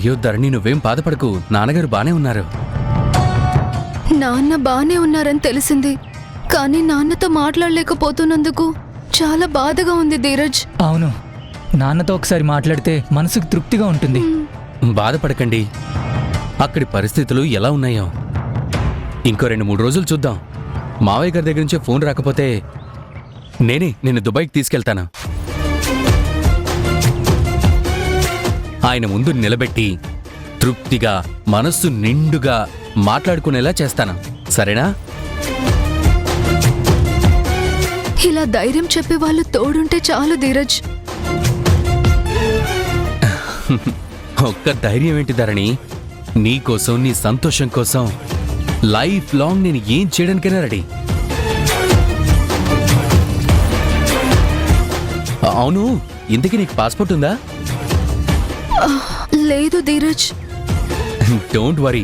అయ్యో ధరణి, నువ్వేం బాధపడకు, నాన్నగారు బానే ఉన్నారు. నాన్న బానే ఉన్నారని తెలిసింది, కానీ నాన్నతో మాట్లాడలేకపోతున్నందుకు చాలా బాధగా ఉంది ధీరజ్. అవును, నాన్నతో ఒకసారి మాట్లాడితే మనసుకు తృప్తిగా ఉంటుంది. బాధపడకండి, అక్కడి పరిస్థితులు ఎలా ఉన్నాయో ఇంకో 2-3 రోజులు చూద్దాం. మావయ్య గారి దగ్గర నుంచే ఫోన్ రాకపోతే నిన్ను దుబాయ్కి తీసుకెళ్తాను. ఆయన ముందు నిలబెట్టి తృప్తిగా మనస్సు నిండుగా మాట్లాడుకునేలా చేస్తాను, సరేనా? ఇలా ధైర్యం చెప్పే వాళ్ళు తోడుంటే చాలు ధీరజ్. ఒక్క ధైర్యం ఏంటి ధరణి, నీకోసం, నీ సంతోషం కోసం లైఫ్ లాంగ్ నేను ఏం చేయడానికైనా రెడీ. అవును, ఇంతకీ నీకు పాస్పోర్ట్ ఉందా? లేదు ధీరజ్. డోంట్ వరీ,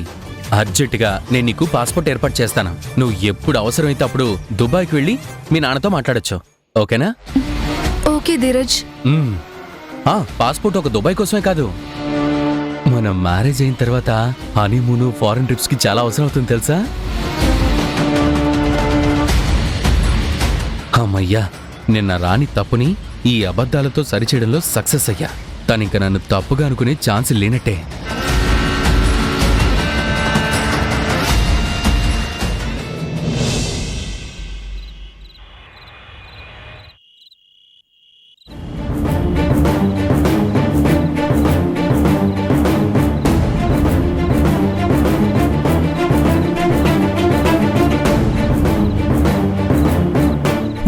అర్జెంటుగా నేను నీకు పాస్పోర్ట్ ఏర్పాటు చేస్తాను. నువ్వు ఎప్పుడు అవసరమైతే అప్పుడు దుబాయ్కి వెళ్ళి మీ నాన్నతో మాట్లాడొచ్చు, ఓకేనా? ఓకే ధీరజ్. పాస్పోర్ట్ ఒక దుబాయ్ కోసమే కాదు, మన మ్యారేజ్ అయిన తర్వాత హనీమూన్, ఫారెన్ ట్రిప్స్ కి చాలా అవసరం అవుతుంది తెలుసా? అమ్మయ్యా, నిన్న రాని తప్పుని ఈ అబద్ధాలతో సరిచేయడంలో సక్సెస్ అయ్యా. తనింక నన్ను తప్పుగా అనుకునే ఛాన్స్ లేనట్టే.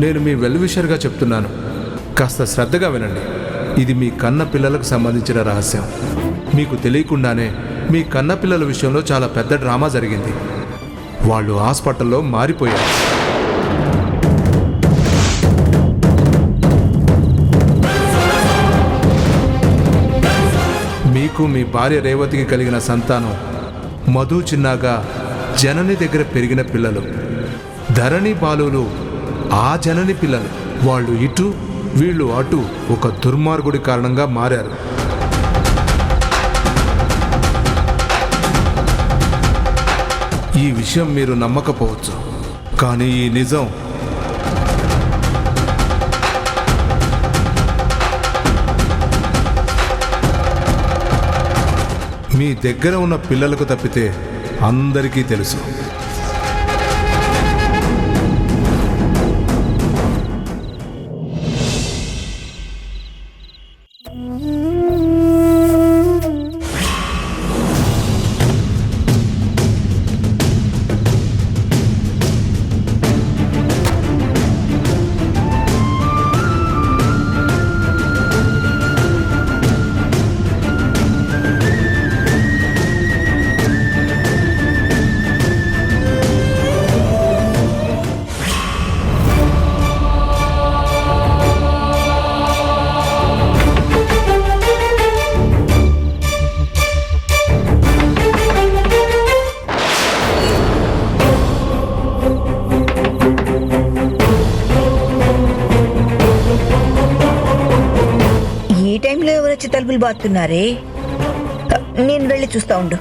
నేను మీ వెల్ విషర్గా చెప్తున్నాను, కాస్త శ్రద్ధగా వినండి. ఇది మీ కన్న పిల్లలకు సంబంధించిన రహస్యం. మీకు తెలియకుండానే మీ కన్న పిల్లల విషయంలో చాలా పెద్ద డ్రామా జరిగింది. వాళ్ళు హాస్పిటల్లో మారిపోయారు. మీకు మీ భార్య రేవతికి కలిగిన సంతానం మధు చిన్నగా జనని దగ్గర పెరిగిన పిల్లలు. ధరణి బాలులు ఆ జనని పిల్లలు. వాళ్ళు ఇటు, వీళ్ళు అటు ఒక దుర్మార్గుడి కారణంగా మారారు. ఈ విషయం మీరు నమ్మకపోవచ్చు, కానీ ఈ నిజం మీ దగ్గర ఉన్న పిల్లలకు తప్పితే అందరికీ తెలుసు. తలుపులు బాతున్నారే, నేను వెళ్ళి చూస్తా ఉండు.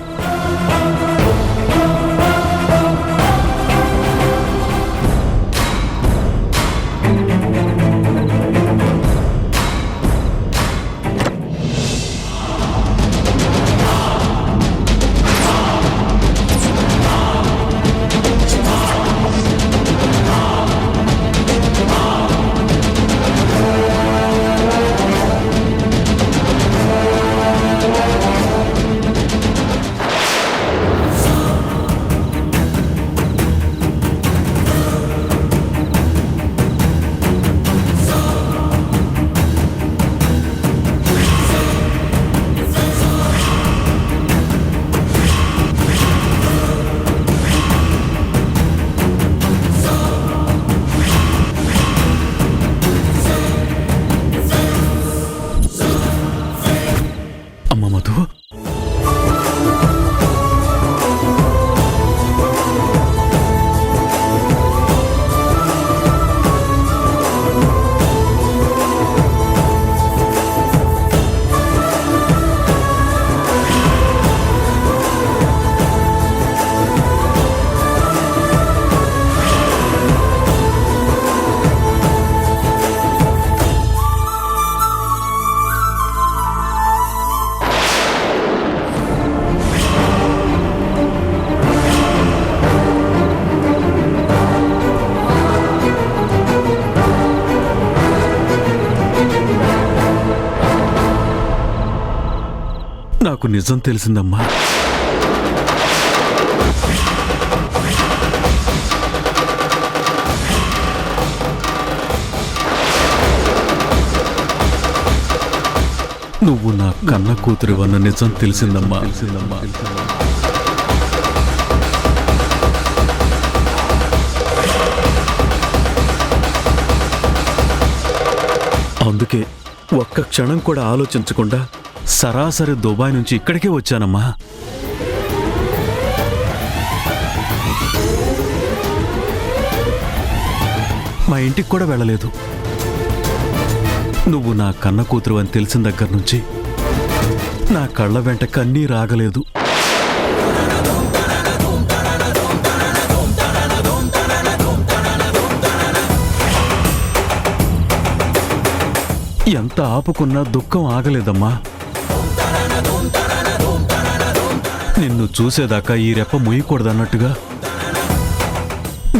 నిజం తెలిసిందమ్మా. నువ్వు నా కన్న కూతురివన్న నిజం తెలిసిందమ్మా. అందుకే ఒక్క క్షణం కూడా ఆలోచించకుండా సరాసరి దుబాయ్ నుంచి ఇక్కడికే వచ్చానమ్మా. మా ఇంటికి కూడా వెళ్ళలేదు. నువ్వు నా కన్న కూతురు అని తెలిసిన దగ్గర నుంచి నా కళ్ళ వెంట కన్నీరు ఆగలేదు. ఎంత ఆపుకున్నా దుఃఖం ఆగలేదమ్మా. నిన్ను చూసేదాకా ఈ రెప్ప ముయ్యకూడదన్నట్టుగా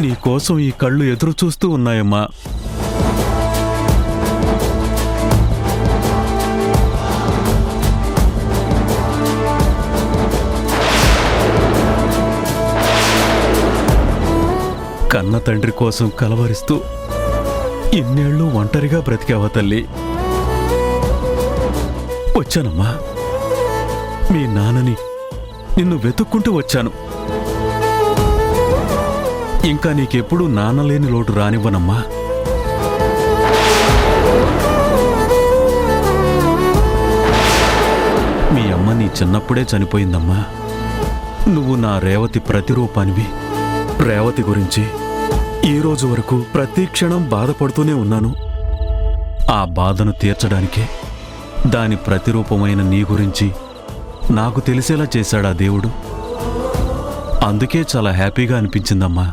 నీకోసం ఈ కళ్ళు ఎదురు చూస్తూ ఉన్నాయమ్మా. కన్న తండ్రి కోసం కలవరిస్తూ ఇన్నేళ్ళు ఒంటరిగా బ్రతికావా తల్లి? వచ్చానమ్మా. మీ నాన్నని నిన్ను వెతుక్కుంటూ వచ్చాను. ఇంకా నీకెప్పుడు నాన్నలేని లోటు రానివ్వనమ్మా. మీ అమ్మ నీ చిన్నప్పుడే చనిపోయిందమ్మా. నువ్వు నా రేవతి ప్రతిరూపానివి. రేవతి గురించి ఈ రోజు వరకు ప్రతి క్షణం బాధపడుతూనే ఉన్నాను. ఆ బాధను తీర్చడానికే దాని ప్రతిరూపమైన నీ గురించి నాకు తెలిసేలా చేశాడా దేవుడు. అందుకే చాలా హ్యాపీగా అనిపించిందమ్మా.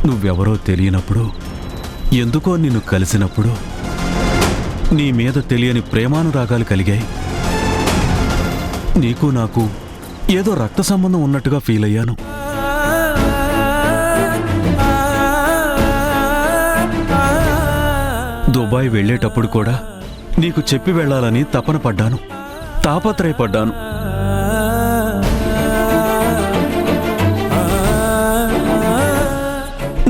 నువ్వెవరో తెలియనప్పుడు, ఎందుకో నిన్ను కలిసినప్పుడు నీ మీద తెలియని ప్రేమానురాగాలు కలిగాయి. నీకు నాకు ఏదో రక్త సంబంధం ఉన్నట్టుగా ఫీల్ అయ్యాను. దుబాయ్ వెళ్ళేటప్పుడు కూడా నీకు చెప్పి వెళ్ళాలని తపన పడ్డాను, తాపత్రయపడ్డాను.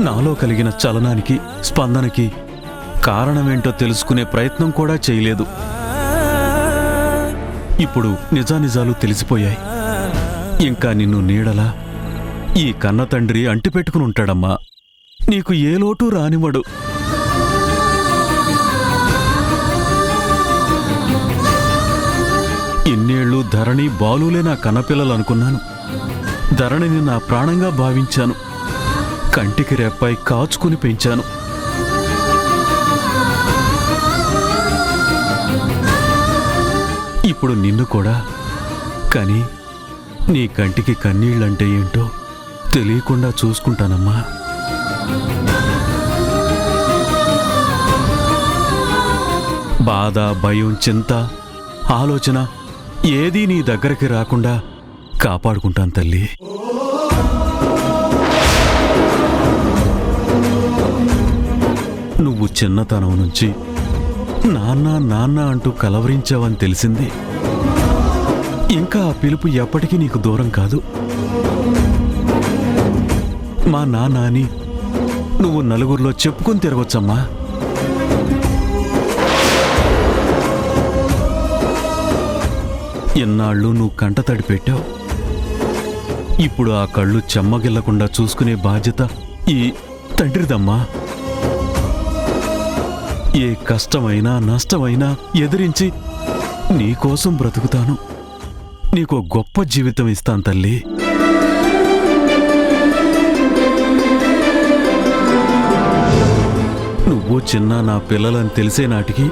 నాలో కలిగిన చలనానికి, స్పందనకి కారణమేంటో తెలుసుకునే ప్రయత్నం కూడా చేయలేదు. ఇప్పుడు నిజానిజాలు తెలిసిపోయాయి. ఇంకా నిన్ను నీడలా ఈ కన్న తండ్రి అంటిపెట్టుకుని ఉంటాడమ్మా. నీకు ఏ లోటు రానివ్వడు. ఇన్నేళ్లు ధరణి బాలులే నా కన్నపిల్లలు అనుకున్నాను. ధరణిని నా ప్రాణంగా భావించాను. కంటికి రెప్పై కాచుకుని పెంచాను. ఇప్పుడు నిన్ను కూడా కానీ నీ కంటికి కన్నీళ్ళంటే ఏంటో తెలియకుండా చూసుకుంటానమ్మా. బాధ, భయం, చింత, ఆలోచన ఏదీ నీ దగ్గరికి రాకుండా కాపాడుకుంటాను తల్లి. నువ్వు చిన్నతనం నుంచి నాన్న నాన్న అంటూ కలవరించావని తెలిసింది. ఇంకా ఆ పిలుపు ఎప్పటికీ నీకు దూరం కాదు. మా నాన్న అని నువ్వు నలుగురిలో చెప్పుకుని తిరగొచ్చమ్మా. ఎన్నాళ్ళు నువ్వు కంటతడి పెట్టావు. ఇప్పుడు ఆ కళ్ళు చెమ్మగిల్లకుండా చూసుకునే బాధ్యత ఈ తండ్రిదమ్మా. ఏ కష్టమైనా నష్టమైనా ఎదిరించి నీకోసం బ్రతుకుతాను. నీకో గొప్ప జీవితం ఇస్తాను తల్లి. నువ్వు చిన్న నా పిల్లలని తెలిసే నాటికి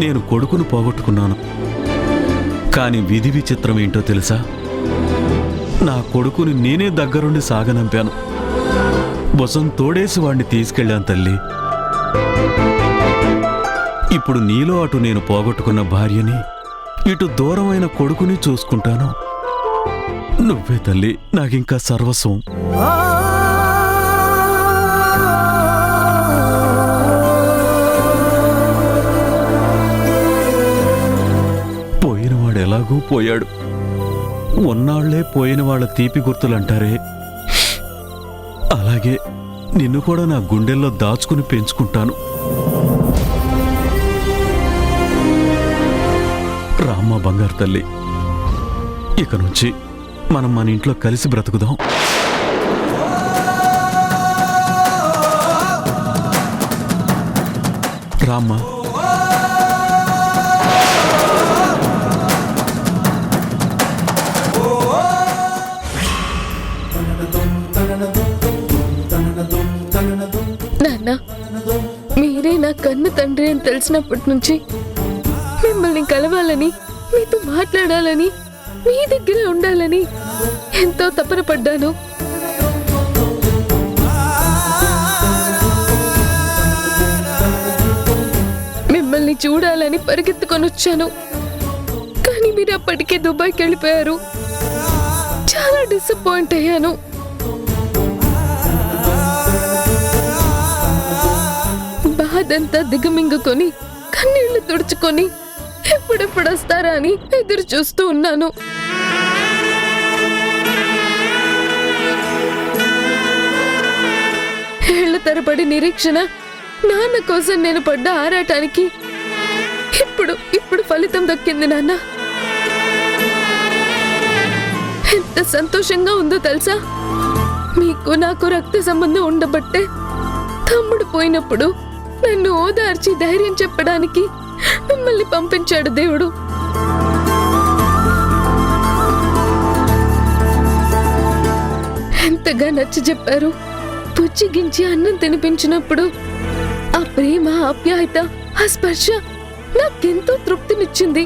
నేను కొడుకును పోగొట్టుకున్నాను. కాని విధి విచిత్రం ఏంటో తెలుసా? నా కొడుకుని నేనే దగ్గరుండి సాగనంపాను. బొసం తోడేసి వాణ్ణి తీసుకెళ్ళాను తల్లి. ఇప్పుడు నీలో అటు నేను పోగొట్టుకున్న భార్యని, ఇటు దూరమైన కొడుకుని చూసుకుంటాను. నువ్వే తల్లి నాకింకా సర్వస్వం. ఎలాగూ పోయాడు. ఉన్నాళ్లే పోయిన వాళ్ళ తీపి గుర్తులంటారే, అలాగే నిన్ను కూడా నా గుండెల్లో దాచుకుని పెంచుకుంటాను. రామ్మ బంగారు తల్లి, ఇక నుంచి మనం మన ఇంట్లో కలిసి బ్రతుకుదాం. రామ్మ. నాన్న, మీరే నా కన్ను తండ్రి అని తెలిసినప్పటి నుంచి మిమ్మల్ని కలవాలని, మీతో మాట్లాడాలని, మీ దగ్గరే ఉండాలని ఎంతో తపన పడ్డాను. మిమ్మల్ని చూడాలని పరిగెత్తుకొని వచ్చాను. కానీ మీరు అప్పటికే దుబాయ్కి వెళ్ళిపోయారు. చాలా డిసప్పాయింట్ అయ్యాను. బాధంతా దిగమింగుకొని కన్నీళ్లు తుడుచుకొని ఎప్పుడెప్పుడు వస్తారా అని ఎదురు చూస్తూ ఉన్నాను. ఏళ్ల తరబడి నిరీక్షణ, నాన్న కోసం నేను పడ్డ ఆరాటానికి ఇప్పుడు ఫలితం దక్కింది. నాన్న, ఎంత సంతోషంగా ఉందో తెలుసా? మీకు నాకు రక్త సంబంధం ఉండబట్టే తమ్ముడు పోయినప్పుడు నన్ను ఓదార్చి ధైర్యం చెప్పడానికి మిమ్మల్ని పంపించాడు దేవుడు. ఎంతగా నచ్చ చెప్పారు. పుచ్చిగించి అన్నం తినిపించినప్పుడు ఆ ప్రేమ, ఆప్యాయత, ఆ స్పర్శ నాకెంతో తృప్తినిచ్చింది.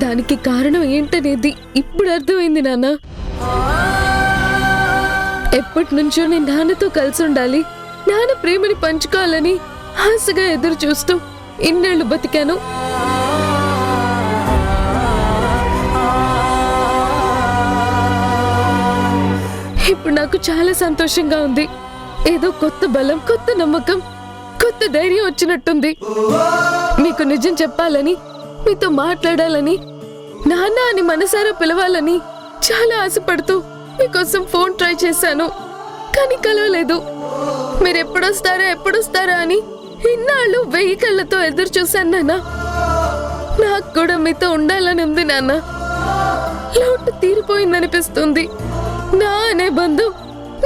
దానికి కారణం ఏంటనేది ఇప్పుడు అర్థమైంది నాన్న. ఎప్పటి నుంచో నేను నాన్నతో కలిసి ఉండాలి, నాన్న ప్రేమని పంచుకోవాలని ఆశగా ఎదురు చూస్తూ ఇన్నేళ్లు బతికాను. ఇప్పుడు నాకు చాలా సంతోషంగా ఉంది. ఏదో కొత్త బలం, కొత్త నమ్మకం, కొత్త ధైర్యం వచ్చినట్టుంది. మీకు నిజం చెప్పాలని, మీతో మాట్లాడాలని, నాన్న అని మనసారా పిలవాలని చాలా ఆశపడుతూ మీకోసం ఫోన్ ట్రై చేశాను. కానీ కలవలేదు. మీరు ఎప్పుడొస్తారా అని ఇన్నాళ్ళు 1000 కళ్ళతో ఎదురు చూశాను నాన్న. నాకు కూడా మీతో ఉండాలని ఉంది నాన్న. లోటు తీరిపోయిందనిపిస్తుంది. నా అనే బంధం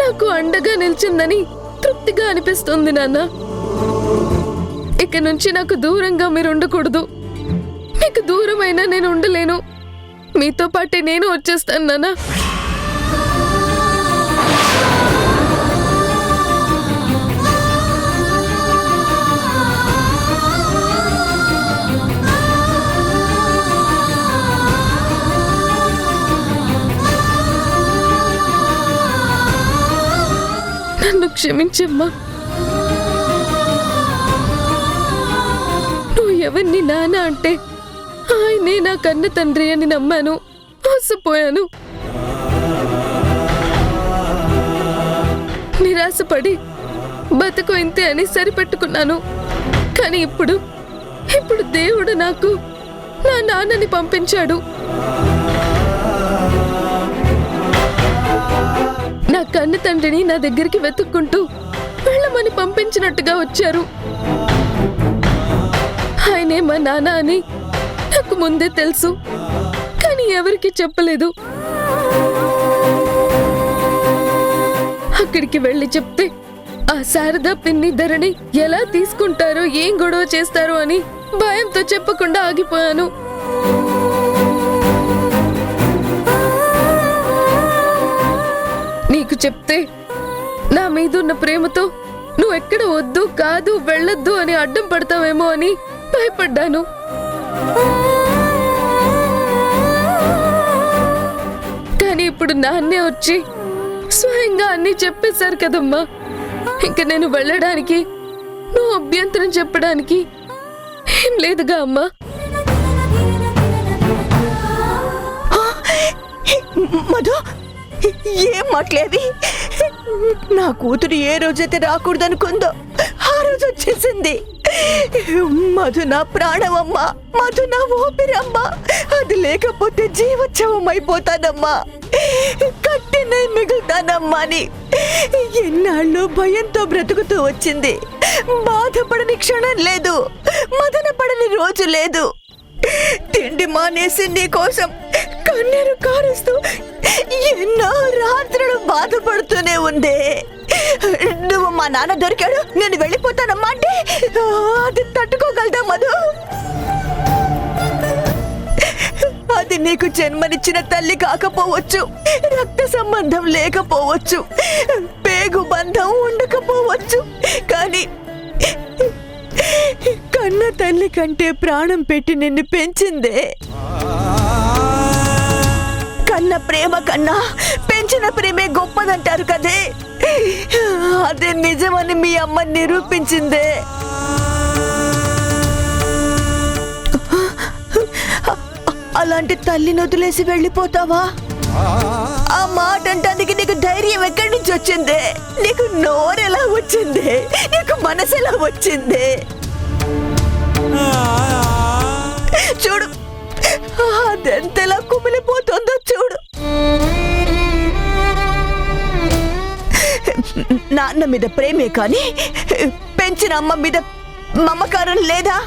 నాకు అండగా నిలిచిందని తృప్తిగా అనిపిస్తుంది నాన్న. ఇక నుంచి నాకు దూరంగా మీరు ఉండకూడదు. మీకు దూరమైనా నేను ఉండలేను. మీతో పాటే నేను వచ్చేస్తాను నాన్న. నన్ను క్షమించమ్మా. నువ్వు ఎవరిని నాన్న అంటే ఆయనే నా కన్న తండ్రి అని నమ్మాను, మోసపోయాను. నిరాశపడి బతుకు ఇంతే అని సరిపెట్టుకున్నాను. కానీ ఇప్పుడు దేవుడు నాకు నా నాన్నని పంపించాడు. నా కన్న తండ్రిని నా దగ్గరికి వెతుక్కుంటూ వెళ్ళమని పంపించినట్టుగా వచ్చారు. ఆయనే మా నాన్న అని నాకు ముందే తెలుసు, కానీ ఎవరికి చెప్పలేదు. అక్కడికి వెళ్ళి చెప్తే ఆ శారద, పిన్ని, ధరణి ఎలా తీసుకుంటారో, ఏం గొడవ చేస్తారో అని భయంతో చెప్పకుండా ఆగిపోయాను. నీకు చెప్తే నా మీదున్న ప్రేమతో నువ్వెక్కడ వద్దు, కాదు, వెళ్ళొద్దు అని అడ్డం పడతావేమో అని భయపడ్డాను. కానీ ఇప్పుడు నాన్నే వచ్చి స్వయంగా అన్నీ చెప్పేశారు కదమ్మా. ఇంక నేను వెళ్ళడానికి, నువ్వు అభ్యంతరం చెప్పడానికి ఏం లేదుగా అమ్మా. మధు, ఏం మాట్లాడి? నా కూతురు ఏ రోజైతే రాకూడదనుకుందో ఆ రోజు వచ్చేసింది. మధు నా ప్రాణమమ్మా, మధు నా ఊపిరమ్మా. అది లేకపోతే జీవోత్సవం అయిపోతానమ్మా, కట్టినే మిగులుతానమ్మా అని ఎన్నాళ్ళు భయంతో బ్రతుకుతూ వచ్చింది. బాధపడని క్షణం లేదు, మదన పడని రోజు లేదు. తిండి మానేసి నీ కోసం కన్నీరు కారుస్తూ ఎన్నో రాత్రులు బాధపడుతూనే ఉంది. నువ్వు మా నాన్న దొరికాడు, నేను వెళ్ళిపోతానమ్మా అంటే అది తట్టుకోగలదా మధు? అది నీకు జన్మనిచ్చిన తల్లి కాకపోవచ్చు, రక్త సంబంధం లేకపోవచ్చు, పేగు బంధం ఉండకపోవచ్చు, కానీ కన్న తల్లి కంటే ప్రాణం పెట్టి నిన్ను పెంచిందే. కన్న ప్రేమ కన్నా పెంచిన ప్రేమే గొప్పదంటారు కదే, అదే నిజమని మీ అమ్మ నిరూపించిందే. అలాంటి తల్లిని వదిలేసి వెళ్ళిపోతావా? ఆ మాట అంటానికి నీకు ధైర్యం ఎక్కడి నుంచి వచ్చింది? నీకు నోరెలా వచ్చింది? నీకు మనసు ఎలా వచ్చింది? చూడు, అదెంతలా కుమిలిపోతుందో చూడు. నాన్న మీద ప్రేమే కానీ పెంచిన అమ్మ మీద మమకారం లేదా?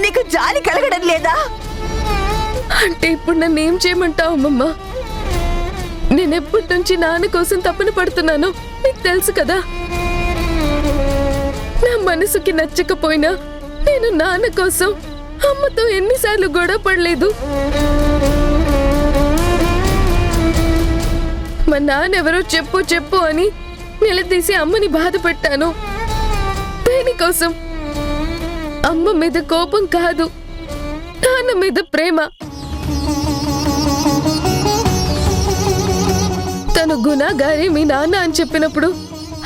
నీకు జాలి కలగడం లేదా? అంటే ఇప్పుడు నన్ను ఏం చేయమంటావు అమ్మమ్మ? నేనెప్పటి నుంచి నాన్న కోసం తపన పడుతున్నాను నీకు తెలుసు కదా. నా మనసుకి నచ్చకపోయినా నేను నాన్న కోసం అమ్మతో ఎన్నిసార్లు గొడవ పడలేదు. మా నాన్న ఎవరో చెప్పు చెప్పు అని నిలదీసి అమ్మని బాధ పెట్టాను. దేనికోసం? అమ్మ మీద కోపం కాదు, నాన్న మీద ప్రేమ. తను గుణాగారి మీ నాన్న అని చెప్పినప్పుడు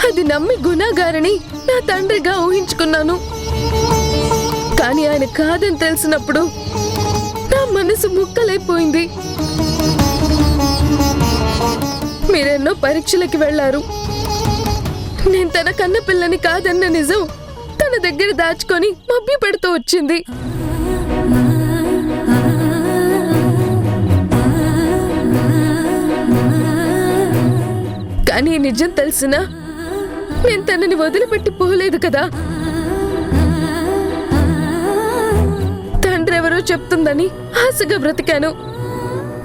అది నమ్మి గుణాగారిని నా తండ్రిగా ఊహించుకున్నాను. కానీ ఆయన కాదని తెలిసినప్పుడు నా మనసు ముక్కలైపోయింది. మీరెన్నో పరీక్షలకి వెళ్లారు. నేను తన కన్న పిల్లని కాదన్న నిజం తన దగ్గర దాచుకొని మభ్య పెడుతూ వచ్చింది. కానీ నిజం తెలిసినా నేను తనని వదిలిపెట్టి పోలేదు కదా. తండ్రి ఎవరో చెప్తుందని ఆశగా బ్రతికాను.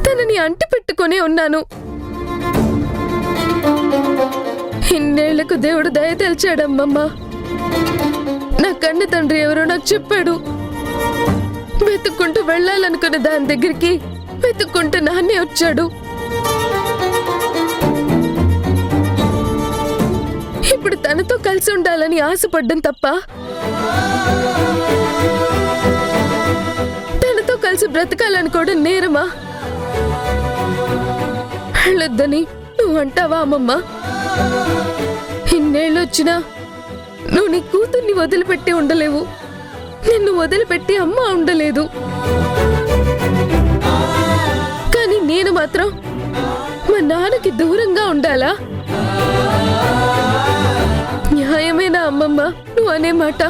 తనని అంటి పెట్టుకునే ఉన్నాను. ఇన్నేళ్లకు దేవుడు దయ తెలిచాడమ్మమ్మ. నా కన్న తండ్రి ఎవరో నాకు చెప్పాడు. వెతుక్కుంటూ వెళ్ళాలనుకున్న దాని దగ్గరికి వెతుక్కుంటూ నాన్నే వచ్చాడు. ఇప్పుడు తనతో కలిసి ఉండాలని ఆశపడ్డం తప్ప తనతో కలిసి బ్రతకాలనుకోవడం నేరమా? వెళ్ళొద్దని నువ్వు అంటావా అమ్మమ్మ? ఇన్నేళ్ళొచ్చినా నువ్వు నీ కూతుర్ని వదిలిపెట్టి ఉండలేవు. నిన్ను వదిలిపెట్టి అమ్మ ఉండలేదు. కానీ నేను మాత్రం మా నాన్నకి దూరంగా ఉండాలా? న్యాయమేనా అమ్మమ్మ నువ్వు అనే మాట?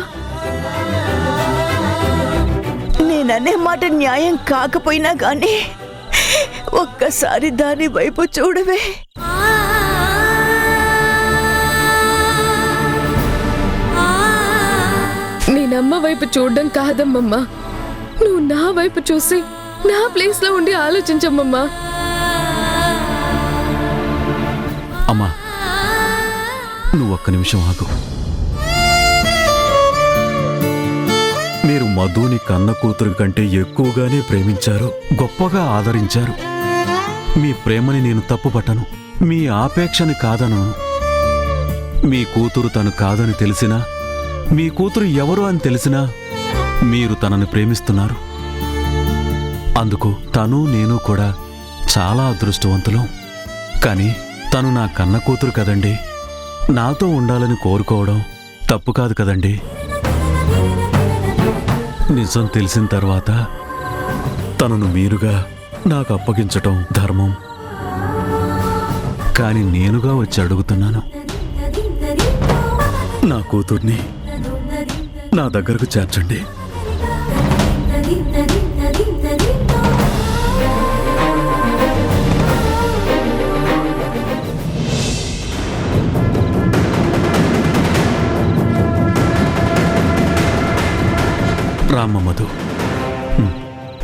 నేననే మాట న్యాయం కాకపోయినా గానీ ఒక్కసారి దాని వైపు చూడవే. నేనమ్మ వైపు చూడడం కాదమ్మమ్మ, నువ్వు నా వైపు చూసి నా ప్లేస్ లో ఉండి ఆలోచించమ్మమ్మా. అమ్మా, నువ్వొక్క నిమిషం ఆగు. మీరు మధుని కన్న కూతురు కంటే ఎక్కువగానే ప్రేమించారు, గొప్పగా ఆదరించారు. మీ ప్రేమని నేను తప్పుపట్టను, మీ ఆపేక్షని కాదను. మీ కూతురు తను కాదని తెలిసినా, మీ కూతురు ఎవరు అని తెలిసినా మీరు తనని ప్రేమిస్తున్నారు. అందుకు తను నేను కూడా చాలా అదృష్టవంతులం. కానీ తను నా కన్న కూతురు కదండి, నాతో ఉండాలని కోరుకోవడం తప్పు కాదు కదండి. నిజం తెలిసిన తర్వాత తనను మీరుగా నాకు అప్పగించటం ధర్మం. కానీ నేనుగా వచ్చి అడుగుతున్నాను, నా కూతుర్ని నా దగ్గరకు చేర్చండి. రామ్మ మధు,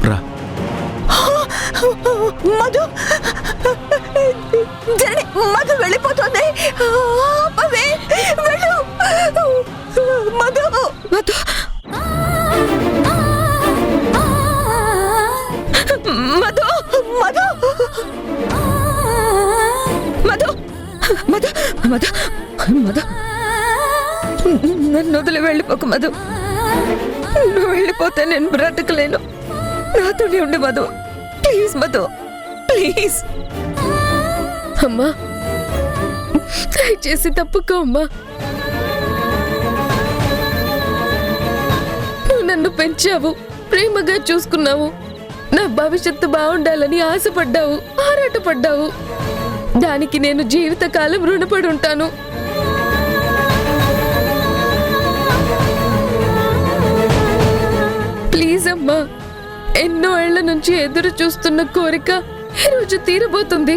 రా. మధు, జనని, మధు వెళ్ళిపోతుంది. ఆపవే, వెళ్ళు. మధు, మధు, మధు, మధు, మధు, మధు, మధు, మధు, నన్ను వదిలి వెళ్ళిపోకు మధు. నువ్వు వెళ్ళిపోతే నేను బ్రతకలేను. నాతోనే ఉండి మధు, ప్లీజ్ మధు, ప్లీజ్. అమ్మా, దయచేసి తప్పుకో అమ్మా. నువ్వు నన్ను పెంచావు, ప్రేమగా చూసుకున్నావు, నా భవిష్యత్తు బాగుండాలని ఆశపడ్డావు, ఆరాటపడ్డావు. దానికి నేను జీవితకాలం రుణపడి ఉంటాను. ప్లీజ్ అమ్మా, ఎన్నో ఏళ్ల నుంచి ఎదురు చూస్తున్న కోరిక ఈరోజు తీరబోతుంది.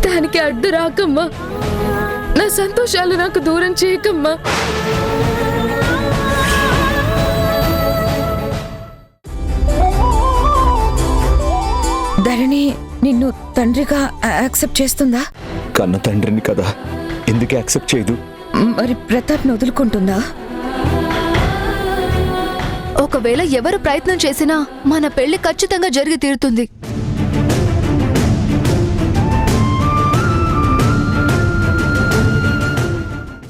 దానికి అడ్డు రాకమ్మా. నా సంతోషాలు నాకు దూరం చేయకమ్మా. ధరణి నిన్ను తండ్రిగా యాక్సెప్ట్ చేస్తుందా? కన్న తండ్రిని కదా, ఎందుకు యాక్సెప్ట్ చేయదు? మరి ప్రతాప్ని వదులుకుంటుందా? ఒకవేళ ఎవరు ప్రయత్నం చేసినా మన పెళ్లి ఖచ్చితంగా జరిగి తీరుతుంది.